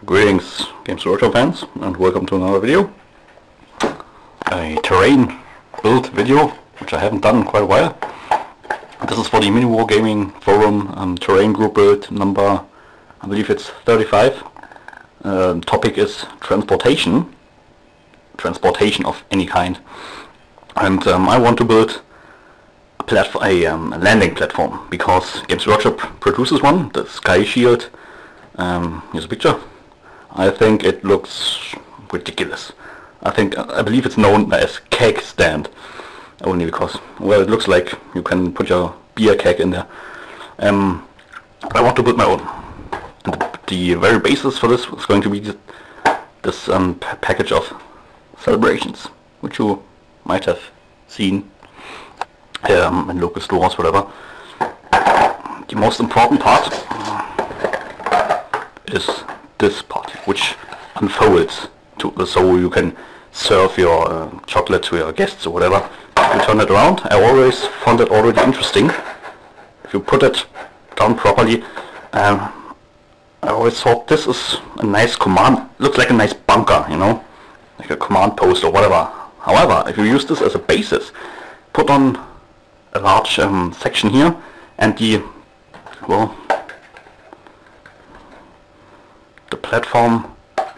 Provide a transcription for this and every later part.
Greetings Games Workshop fans, and welcome to another video. A terrain build video, which I haven't done in quite a while. This is for the Mini-War Gaming Forum terrain group build number, I believe it's 35. Topic is transportation of any kind. And I want to build a landing platform, because Games Workshop produces one, the Sky Shield. Here's a picture. I think it looks ridiculous. I believe it's known as keg stand, only because, well, it looks like you can put your beer keg in there. I want to build my own, and the very basis for this is going to be this package of celebrations, which you might have seen in local stores, whatever. The most important part is this part, which unfolds so you can serve your chocolate to your guests or whatever. You turn it around. I always found it already interesting. If you put it down properly, I always thought this is a nice command. Looks like a nice bunker, you know, like a command post or whatever. However, if you use this as a basis, put on a large section here, and the platform,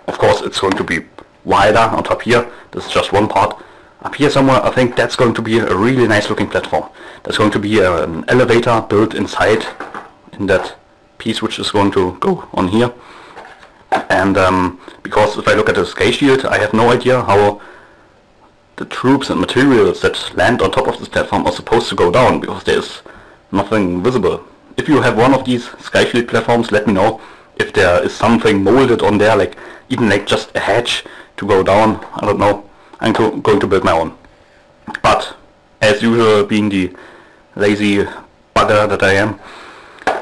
of course, it's going to be wider on top here. This is just one part. Up here somewhere, I think that's going to be a really nice looking platform. There's going to be an elevator built inside in that piece, which is going to go on here. And because if I look at the Sky Shield, I have no idea how the troops and materials that land on top of this platform are supposed to go down, because there is nothing visible. If you have one of these Sky Shield platforms, let me know if there is something molded on there, like even like just a hatch to go down. I don't know. I'm going to build my own. But as usual, being the lazy bugger that I am,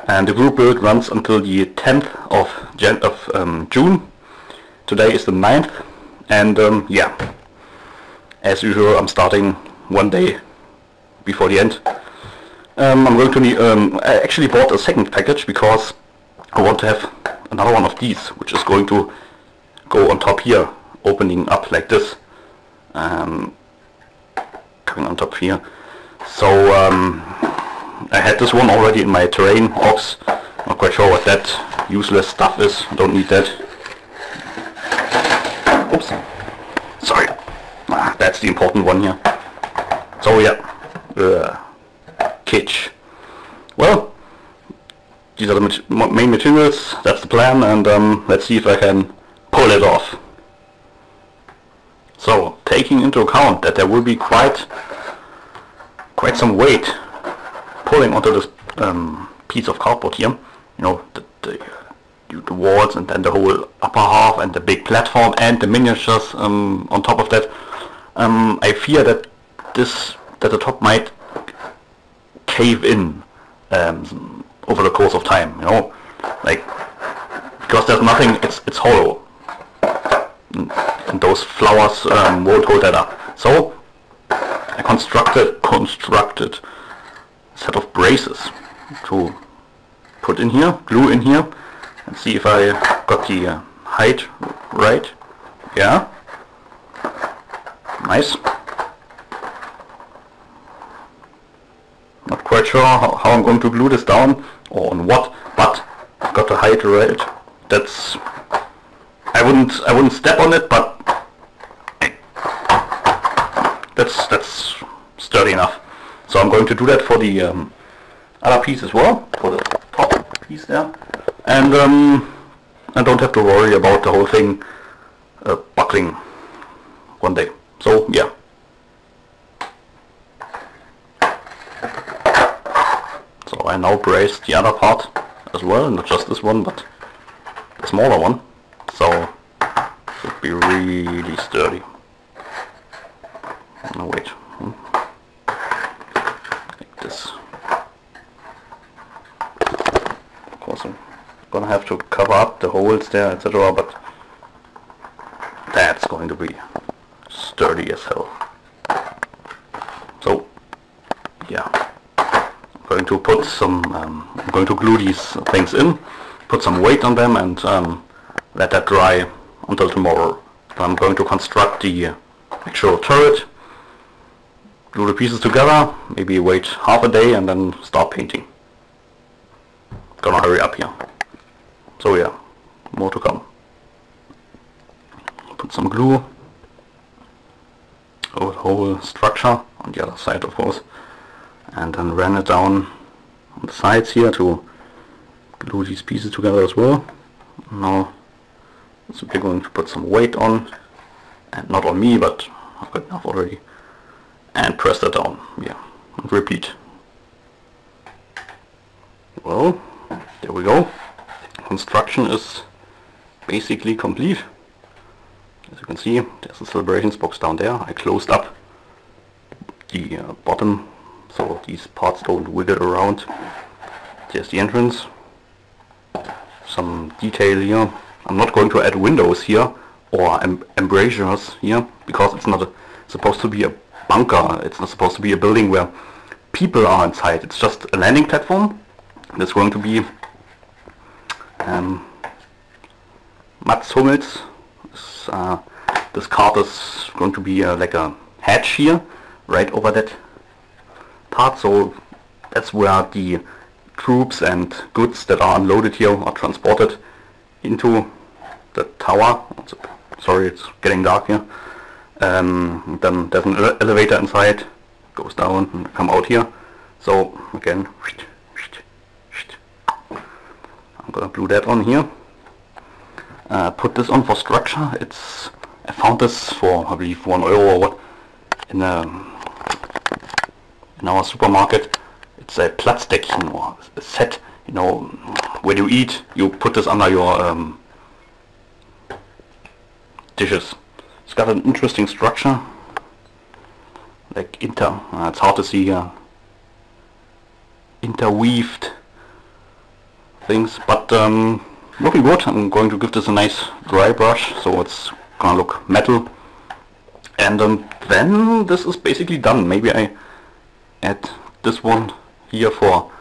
and the group build runs until the 10th of June. Today is the 9th, and yeah, as usual, I'm starting one day before the end. I'm going to need, I actually bought a second package because I want to have another one of these, which is going to go on top here, opening up like this, coming on top here. So I had this one already in my terrain box. Not quite sure what that useless stuff is. Don't need that. Oops. Sorry. That's the important one here. So yeah, kitsch. Well, these are the main materials. That's the plan, and let's see if I can pull it off. So, taking into account that there will be quite some weight pulling onto this piece of cardboard here, you know, the walls, and then the whole upper half, and the big platform, and the miniatures on top of that. I fear that the top might cave in over the course of time, you know, like, because there's nothing, it's hollow, and those flowers won't hold that up. So I constructed a set of braces to put in here, glue in here, and see if I got the height right. Yeah, nice. Not quite sure how I'm going to glue this down, or on what, but I've got the height right. That's, I wouldn't step on it, but that's sturdy enough. So I'm going to do that for the other piece as well, for the top piece there, and I don't have to worry about the whole thing buckling one day. So yeah. So I now brace the other part as well, not just this one, but the smaller one. So should be really sturdy. No, wait. Like this. Of course I'm gonna have to cover up the holes there, etc., but that's going to be sturdy as hell. So yeah, I'm going to put some, I'm going to glue these things in, put some weight on them, and let that dry until tomorrow. I'm going to construct the actual turret, glue the pieces together, maybe wait half a day and then start painting. Gonna hurry up here. So yeah, more to come. Put some glue over the whole structure, on the other side of course, and then ran it down on the sides here to glue these pieces together as well. Now so we're going to put some weight on, and not on me, but I've got enough already, and press that down, yeah, and repeat. Well, there we go. Construction is basically complete. As you can see, there's a celebrations box down there. I closed up the bottom so these parts don't wiggle around. There's the entrance. Some detail here. I'm not going to add windows here or embrasures here because it's not supposed to be a bunker. It's not supposed to be a building where people are inside. It's just a landing platform. There's going to be Mats Hummels. This card is going to be like a hatch here, right over that part, so that's where the troops and goods that are unloaded here are transported into the tower. Sorry, it's getting dark here. Then there's an elevator inside, goes down and come out here. So again, I'm gonna glue that on here. Put this on for structure. I found this for I believe €1 or what in our supermarket. It's a plastic, a set, when you eat you put this under your dishes. It's got an interesting structure, like it's hard to see here, interweaved things, but looking good. I'm going to give this a nice dry brush so it's gonna look metal, and then this is basically done. Maybe I add this one here for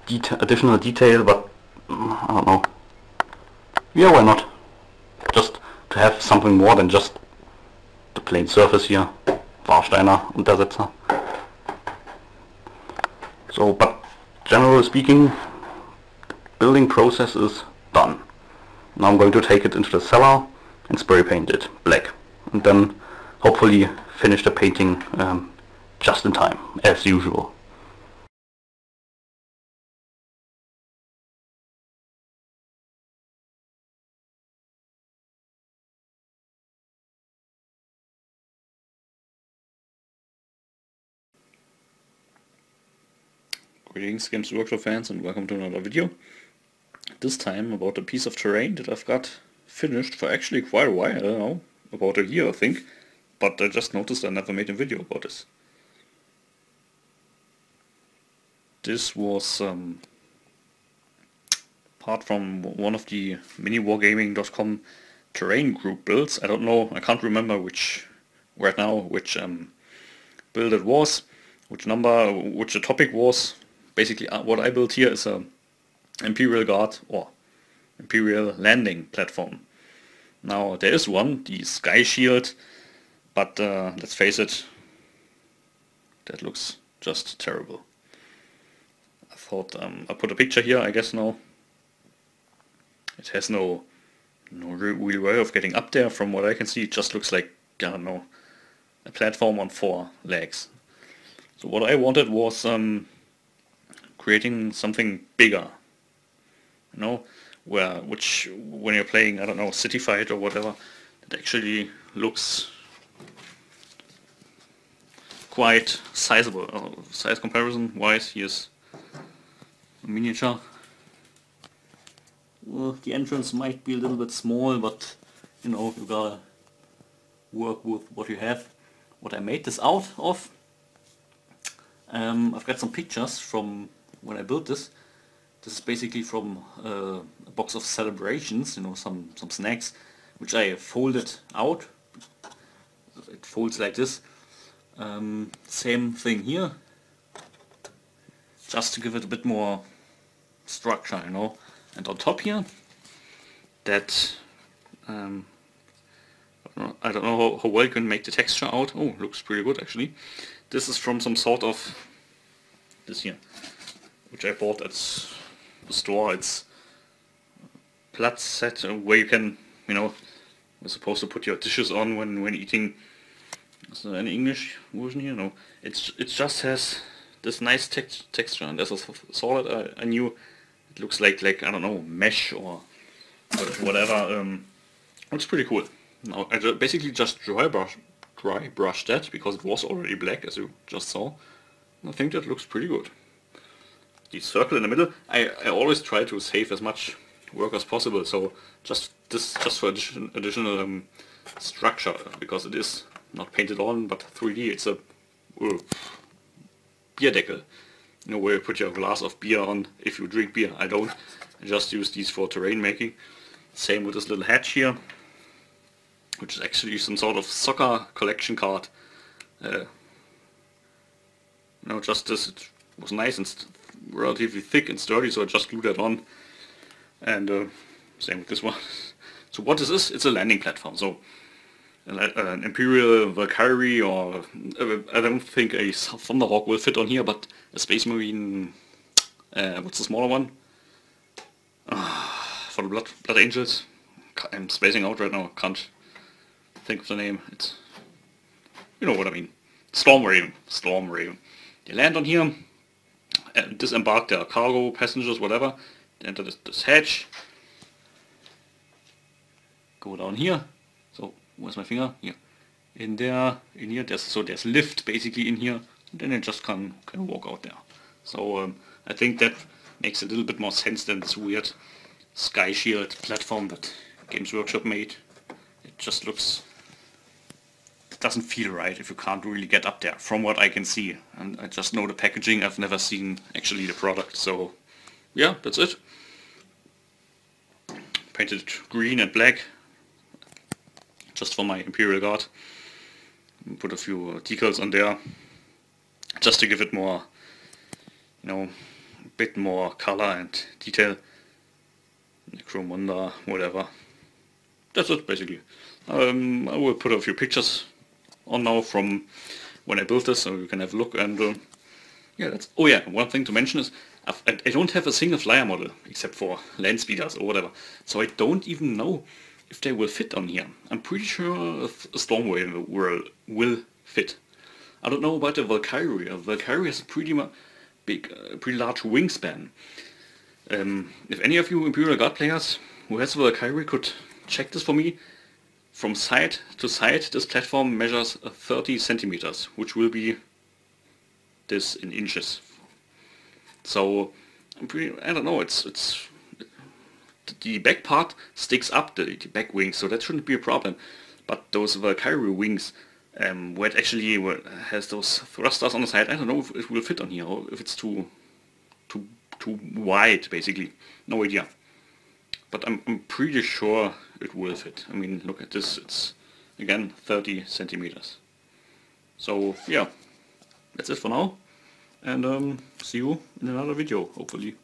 additional detail, but I don't know. Yeah, why not? Just to have something more than just the plain surface here. Warsteiner Untersetzer. So, but generally speaking, building process is done. Now I'm going to take it into the cellar and spray paint it black, and then hopefully finish the painting just in time, as usual. Greetings Games Workshop fans, and welcome to another video. This time about a piece of terrain that I've got finished for actually quite a while, I don't know, about a year I think, but I just noticed I never made a video about this. This was part from one of the miniwargaming.com terrain group builds. I don't know, I can't remember which build it was, which number, which the topic was. Basically what I built here is a Imperial Guard or Imperial landing platform. Now there is one, the Sky Shield, but let's face it, that looks just terrible. I thought I put a picture here, I guess now. It has no real way of getting up there. From what I can see, it just looks like, I don't know, a platform on 4 legs. So what I wanted was creating something bigger, which when you're playing, I don't know, City Fight or whatever, it actually looks quite sizable. Size comparison wise, here's a miniature. Well, the entrance might be a little bit small, but you gotta work with what you have. What I made this out of, I've got some pictures from when I built this. This is basically from a box of celebrations, some snacks, which I folded out. It folds like this. Same thing here, just to give it a bit more structure, And on top here, that I don't know how well you can make the texture out. Oh, looks pretty good actually. This is from some sort of this here, which I bought at the store. It's Platz set where you can, you know, you're supposed to put your dishes on when eating. Is there any English version here? No. It just has this nice texture, and as I saw it, I knew it looks like I don't know, mesh or whatever. Looks pretty cool. Now I basically just dry brush that because it was already black, as you just saw. I think that looks pretty good. The circle in the middle, I always try to save as much work as possible, so just for additional structure, because it is not painted on but 3D. It's a beer deckel, you know, where you put your glass of beer on if you drink beer. I don't. I just use these for terrain making. Same with this little hatch here, which is actually some sort of soccer collection card. You know, just this, it was nice and relatively thick and sturdy, so I just glued that on. And same with this one. So what is this? It's a landing platform. So an Imperial Valkyrie, or I don't think a Thunderhawk will fit on here, but a Space Marine, what's the smaller one? For the Blood Angels. I'm spacing out right now, can't think of the name. It's, you know what I mean. Storm Raven. They land on here, disembark their cargo, passengers, whatever. They enter this hatch. Go down here. So where's my finger? Here. In here. There's lift basically in here. And then they just can walk out there. So I think that makes a little bit more sense than this weird Sky Shield platform that Games Workshop made. It just looks, it doesn't feel right if you can't really get up there, from what I can see. And I just know the packaging. I've never seen actually the product. So yeah, that's it. Painted green and black, just for my Imperial Guard. Put a few decals on there, just to give it more, you know, a bit more color and detail. Necromunda, whatever. That's it basically. I will put a few pictures on now from when I built this, so you can have a look. And yeah, that's. Oh yeah, one thing to mention is I don't have a single flyer model except for land speeders or whatever, so I don't even know if they will fit on here. I'm pretty sure a Stormwave will fit. I don't know about the Valkyrie. A Valkyrie has a pretty large wingspan. If any of you Imperial Guard players who has a Valkyrie could check this for me, from side to side this platform measures 30 centimeters, which will be this in inches. So I don't know, it's the back part sticks up, the back wings, so that shouldn't be a problem. But those Valkyrie wings, where it actually has those thrusters on the side, I don't know if it will fit on here, or if it's too wide, basically. No idea. But I'm pretty sure it will fit. I mean, look at this, it's again 30 centimeters. So yeah, that's it for now, and see you in another video, hopefully.